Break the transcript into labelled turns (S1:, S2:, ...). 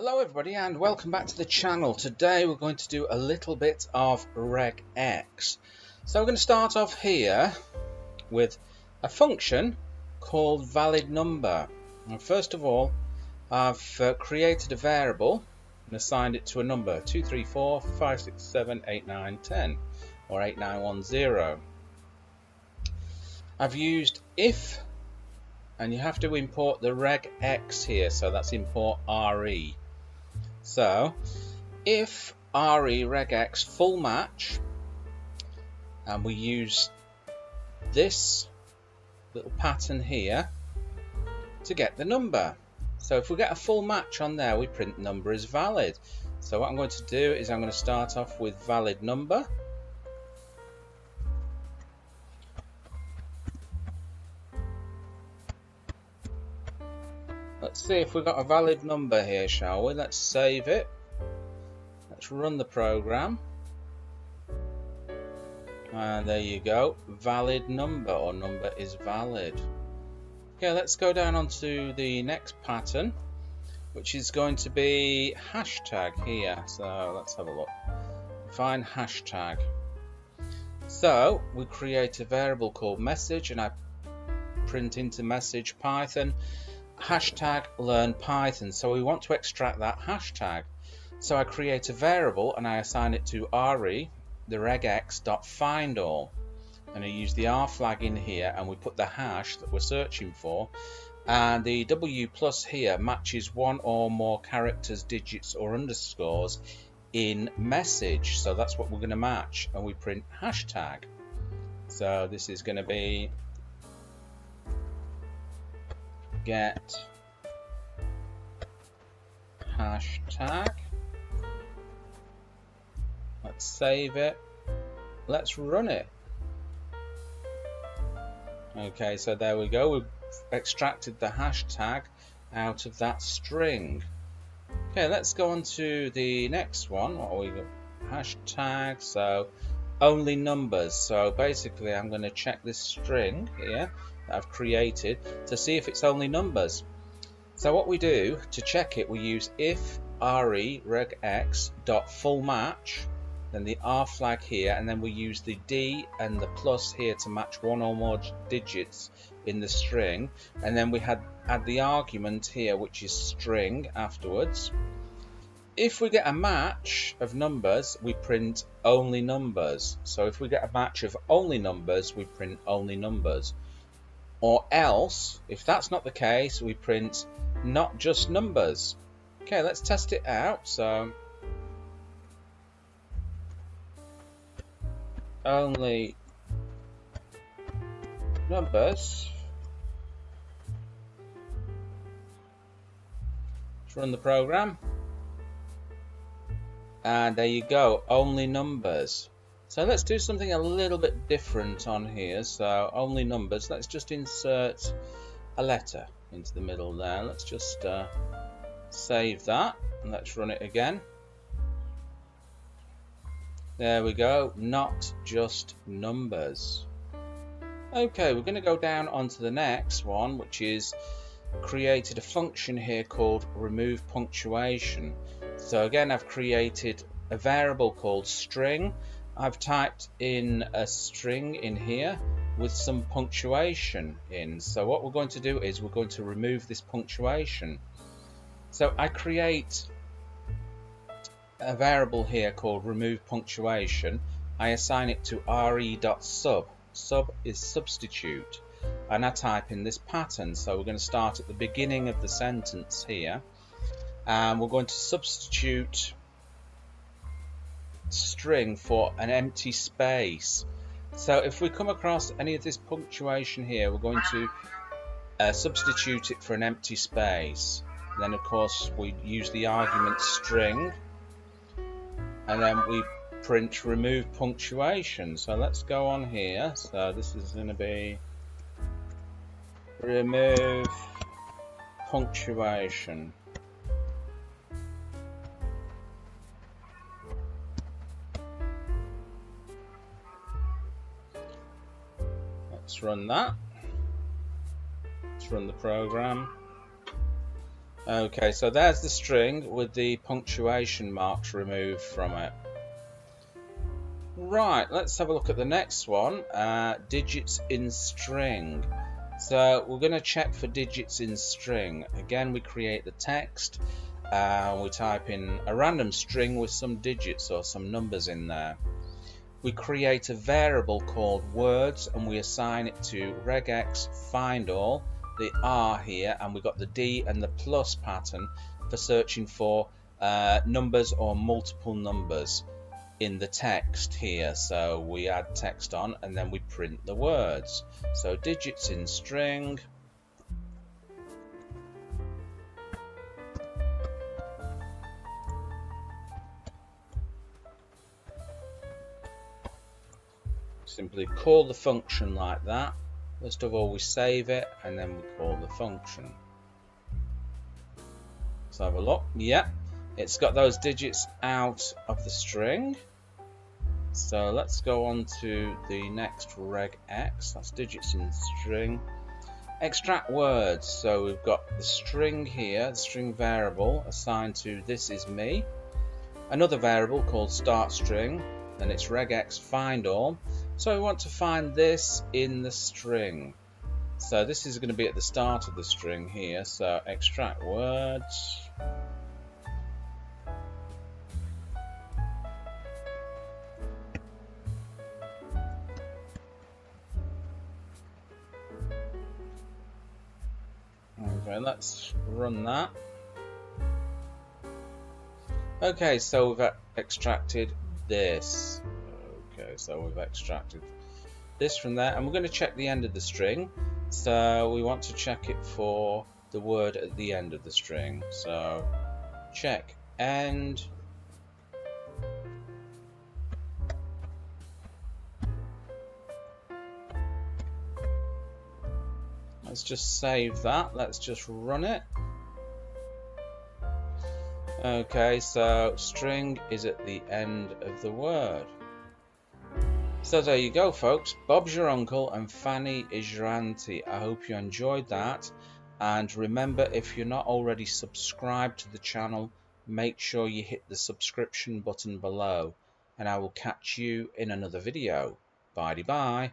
S1: Hello everybody and welcome back to the channel. Today we're going to do a little bit of Regex. So we're going to start off here with a function called valid number. And first of all, I've created a variable and assigned it to a number 2, 3, 4, 5, 6, 7, 8, 9, 10 or 8910. I've used if, and you have to import the regex here, so that's import re. So if re regex full match, and we use this little pattern here to get the number. So if we get a full match on there, we print number is valid. So what I'm going to do is I'm going to start off with valid number. Let's see if we've got a valid number here, shall we? Let's save it. Let's run the program. And there you go. Valid number, or number is valid. Okay, let's go down onto the next pattern, which is going to be hashtag here. So let's have a look. Find hashtag. So we create a variable called message, and I print into message Python hashtag learn Python. So we want to extract that hashtag. So I create a variable and I assign it to re, the regex.findAll, and I use the r flag in here, and we put the hash that we're searching for, and the w plus here matches one or more characters, digits or underscores in message. So that's what we're going to match, and we print hashtag. So this is going to be get hashtag. Let's save it. Let's run it. Okay, so there we go. We've extracted the hashtag out of that string. Okay, let's go on to the next one. What are we got? Hashtag. So only numbers. So basically I'm going to check this string here that I've created to see if it's only numbers. So what we do to check it, we use if re regex dot full match, then the r flag here, and then we use the d and the plus here to match one or more digits in the string, and then we add the argument here, which is string, afterwards. If we get a match of numbers, we print only numbers. So if we get a match of only numbers, we print only numbers. Or else, if that's not the case, we print not just numbers. Okay, let's test it out. So only numbers. Let's run the program. And there you go, only numbers. So let's do something a little bit different on here. So only numbers, let's just insert a letter into the middle there. Let's just save that and let's run it again. There we go, not just numbers. Okay, we're going to go down onto the next one, which is created a function here called remove punctuation. So again, I've created a variable called string. I've typed in a string in here with some punctuation in. So what we're going to do is we're going to remove this punctuation. So I create a variable here called remove punctuation. I assign it to re.sub. Sub is substitute, and I type in this pattern. So we're going to start at the beginning of the sentence here, and we're going to substitute string for an empty space. So if we come across any of this punctuation here, we're going to substitute it for an empty space. Then of course we use the argument string, and then we print remove punctuation. So let's go on here. So this is going to be remove punctuation. Let's run that. Let's run the program. Okay, so there's the string with the punctuation marks removed from it. Right, let's have a look at the next one, digits in string. So we're going to check for digits in string. Again, we create the text, we type in a random string with some digits or some numbers in there. We create a variable called words and we assign it to regex find all, the R here, and we've got the D and the plus pattern for searching for numbers or multiple numbers in the text here. So we add text on and then we print the words. So digits in string. Simply call the function like that. First of all, we save it and then we call the function. Let's have a look. Yeah, it's got those digits out of the string. So let's go on to the next regex. That's digits in string. Extract words. So we've got the string here, the string variable assigned to this is me. Another variable called start string. Then it's regex find all. So we want to find this in the string. So this is going to be at the start of the string here. So extract words. Okay, let's run that. Okay, so we've extracted this. Okay, so we've extracted this from there, and we're going to check the end of the string. So we want to check it for the word at the end of the string. So check end. Let's just save that. Let's just run it. Okay, so string is at the end of the word. So there you go, folks. Bob's your uncle and Fanny is your auntie. I hope you enjoyed that. And remember, if you're not already subscribed to the channel, make sure you hit the subscription button below. And I will catch you in another video. Bye-bye.